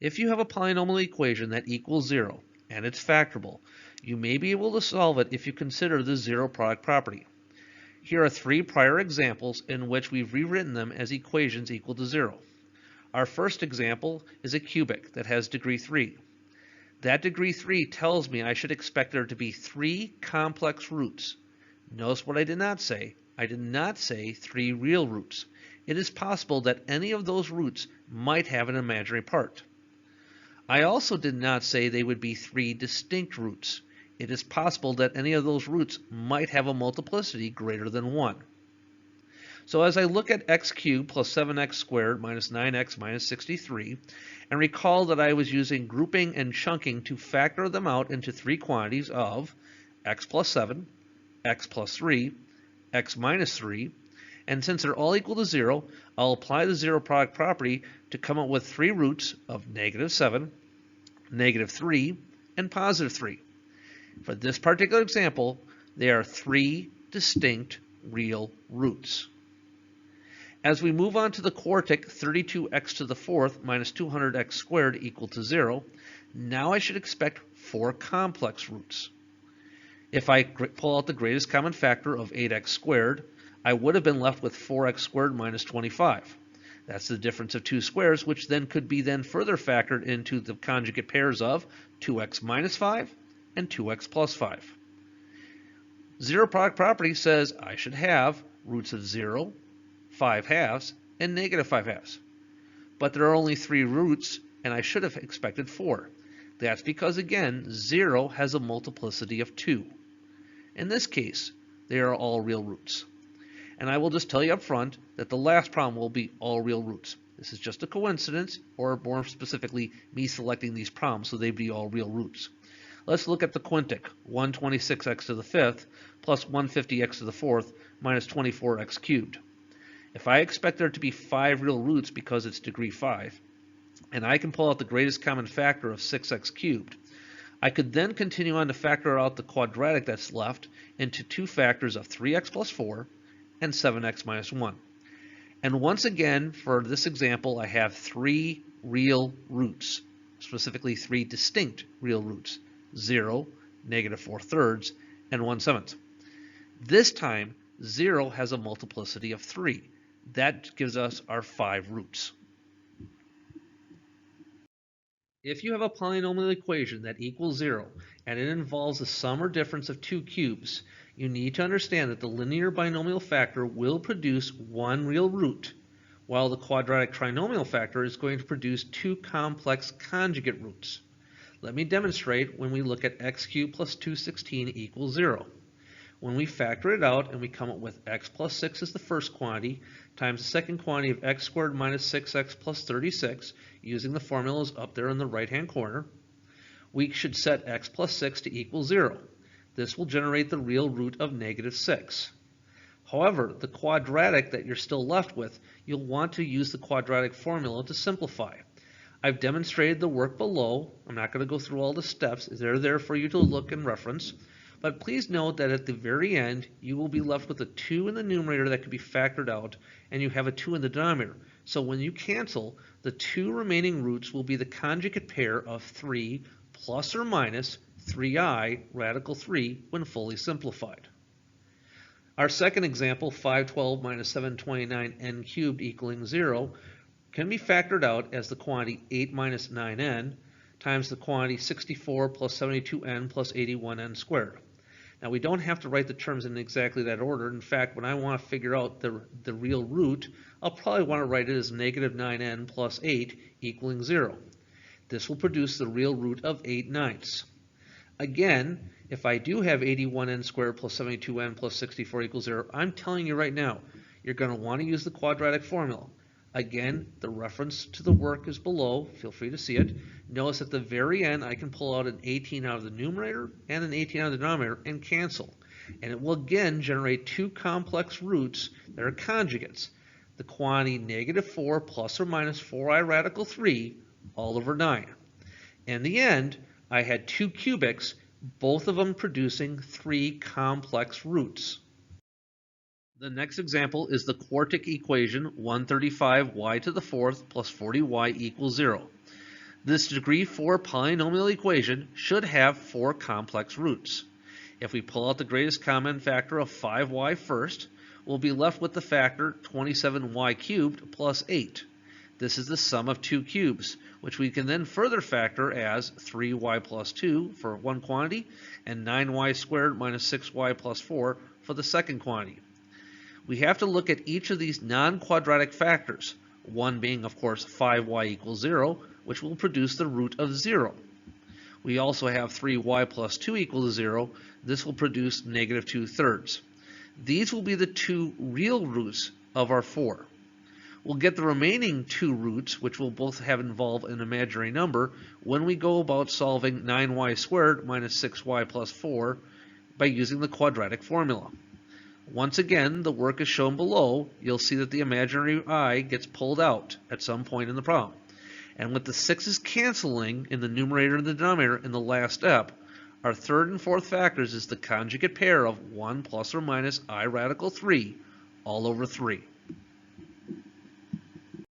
If you have a polynomial equation that equals 0 and it's factorable, you may be able to solve it if you consider the zero product property. Here are 3 prior examples in which we've rewritten them as equations equal to 0. Our first example is a cubic that has degree 3. That degree 3 tells me I should expect there to be 3 complex roots. Notice what I did not say. I did not say 3 real roots. It is possible that any of those roots might have an imaginary part. I also did not say they would be 3 distinct roots. It is possible that any of those roots might have a multiplicity greater than 1. So as I look at x cubed plus 7x squared minus 9x minus 63, and recall that I was using grouping and chunking to factor them out into 3 quantities of x plus 7, x plus 3, x minus 3, and since they're all equal to 0, I'll apply the zero product property to come up with 3 roots of negative 7, negative 3, and positive 3. For this particular example, there are 3 distinct real roots. As we move on to the quartic 32x to the 4th minus 200x squared equal to 0, now I should expect 4 complex roots. If I pull out the greatest common factor of 8x squared, I would have been left with 4x squared minus 25. That's the difference of 2 squares, which then could be further factored into the conjugate pairs of 2x minus 5 and 2x plus 5. Zero product property says I should have roots of 0, 5 halves, and negative 5 halves. But there are only 3 roots, and I should have expected 4. That's because, again, 0 has a multiplicity of 2. In this case, they are all real roots. And I will just tell you up front that the last problem will be all real roots. This is just a coincidence, or more specifically, me selecting these problems so they'd be all real roots. Let's look at the quintic, 126x to the 5th plus 150x to the 4th minus 24x cubed. If I expect there to be 5 real roots because it's degree 5, and I can pull out the greatest common factor of 6x cubed, I could then continue on to factor out the quadratic that's left into 2 factors of 3x plus 4 and 7x minus 1. And once again, for this example, I have 3 real roots, specifically 3 distinct real roots, 0, negative 4/3, and 1/7. This time, 0 has a multiplicity of 3. That gives us our 5 roots. If you have a polynomial equation that equals 0 and it involves a sum or difference of 2 cubes, you need to understand that the linear binomial factor will produce 1 real root, while the quadratic trinomial factor is going to produce 2 complex conjugate roots. Let me demonstrate when we look at x cubed plus 216 equals 0. When we factor it out and we come up with x plus 6 as the first quantity times the second quantity of x squared minus 6x plus 36, using the formulas up there in the right-hand corner, we should set x plus 6 to equal 0. This will generate the real root of negative 6. However, the quadratic that you're still left with, you'll want to use the quadratic formula to simplify. I've demonstrated the work below. I'm not going to go through all the steps. They're there for you to look and reference. But please note that at the very end, you will be left with a 2 in the numerator that can be factored out, and you have a 2 in the denominator. So when you cancel, the 2 remaining roots will be the conjugate pair of 3 plus or minus 3i radical 3 when fully simplified. Our second example, 512 minus 729 n cubed equaling 0, can be factored out as the quantity 8 minus 9n times the quantity 64 plus 72n plus 81n squared. Now we don't have to write the terms in exactly that order. In fact, when I want to figure out the real root, I'll probably want to write it as negative 9n plus 8 equaling 0. This will produce the real root of 8/9. Again, if I do have 81n squared plus 72n plus 64 equals 0, I'm telling you right now, you're going to want to use the quadratic formula. Again, the reference to the work is below. Feel free to see it. Notice at the very end, I can pull out an 18 out of the numerator and an 18 out of the denominator and cancel. And it will again generate 2 complex roots that are conjugates. The quantity negative 4 plus or minus 4i radical 3 all over 9. In the end, I had 2 cubics, both of them producing 3 complex roots. The next example is the quartic equation 135y to the 4th plus 40y equals 0. This degree 4 polynomial equation should have 4 complex roots. If we pull out the greatest common factor of 5y first, we'll be left with the factor 27y cubed plus 8. This is the sum of two cubes, which we can then further factor as 3y plus 2 for one quantity and 9y squared minus 6y plus 4 for the second quantity. We have to look at each of these non-quadratic factors, one being, of course, 5y equals 0, which will produce the root of 0. We also have 3y plus 2 equals 0. This will produce negative 2/3. These will be the two real roots of our 4. We'll get the remaining two roots, which will both have involved an imaginary number, when we go about solving 9y squared minus 6y plus 4 by using the quadratic formula. Once again, the work is shown below. You'll see that the imaginary I gets pulled out at some point in the problem. And with the 6's canceling in the numerator and the denominator in the last step, our third and fourth factors is the conjugate pair of 1 plus or minus I radical 3 all over 3.